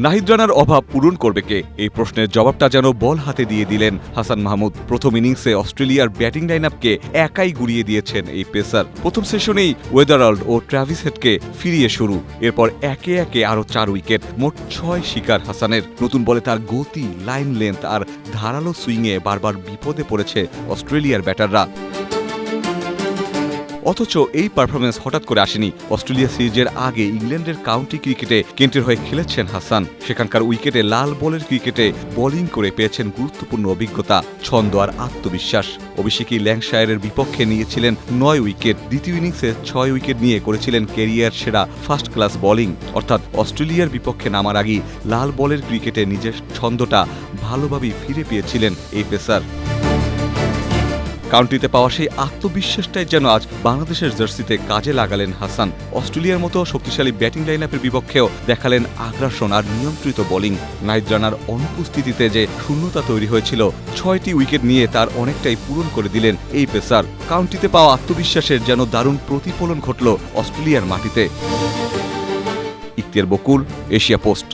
নাহিদ রানার অভাব পূরণ করবে কে? এই প্রশ্নের জবাবটা যেন বল হাতে দিয়ে দিলেন হাসান মাহমুদ। প্রথম ইনিংসে অস্ট্রেলিয়ার ব্যাটিং লাইনআপকে একাই গুড়িয়ে দিয়েছেন এই পেসার। প্রথম সেশনেই ওয়েদারাল্ড ও ট্র্যাভিস হেডকে ফিরিয়ে শুরু, এরপর একে একে আরও 4 উইকেট, মোট 6 শিকার হাসানের। নতুন বলে তার গতি, লাইন লেন্থ আর ধারালো সুইংয়ে বারবার বিপদে পড়েছে অস্ট্রেলিয়ার ব্যাটাররা। অথচ এই পারফরমেন্স হঠাৎ করে আসেনি। অস্ট্রেলিয়া সিরিজের আগে ইংল্যান্ডের কাউন্টি ক্রিকেটে কেন্টের হয়ে খেলেছেন হাসান। সেখানকার উইকেটে লাল বলের ক্রিকেটে বোলিং করে পেয়েছেন গুরুত্বপূর্ণ অভিজ্ঞতা, ছন্দ আর আত্মবিশ্বাস। অভিষেকী ল্যাঙ্কশায়ারের বিপক্ষে নিয়েছিলেন 9 উইকেট। দ্বিতীয় ইনিংসে 6 উইকেট নিয়ে করেছিলেন ক্যারিয়ার সেরা ফার্স্ট ক্লাস বোলিং। অর্থাৎ অস্ট্রেলিয়ার বিপক্ষে নামার আগেই লাল বলের ক্রিকেটে নিজের ছন্দটা ভালোভাবেই ফিরে পেয়েছিলেন এই পেসার। কাউন্টিতে পাওয়া সেই আত্মবিশ্বাসটাই যেন আজ বাংলাদেশের জার্সিতে কাজে লাগালেন হাসান। অস্ট্রেলিয়ার মতো শক্তিশালী ব্যাটিং লাইনআপের বিপক্ষেও দেখালেন আগ্রাসন আর নিয়ন্ত্রিত বোলিং। নাহিদ রানার অনুপস্থিতিতে যে শূন্যতা তৈরি হয়েছিল, 6টি উইকেট নিয়ে তার অনেকটাই পূরণ করে দিলেন এই পেসার। কাউন্টিতে পাওয়া আত্মবিশ্বাসের যেন দারুণ প্রতিফলন ঘটল অস্ট্রেলিয়ার মাটিতে। ইখতিয়ার বকুল, এশিয়া পোস্ট।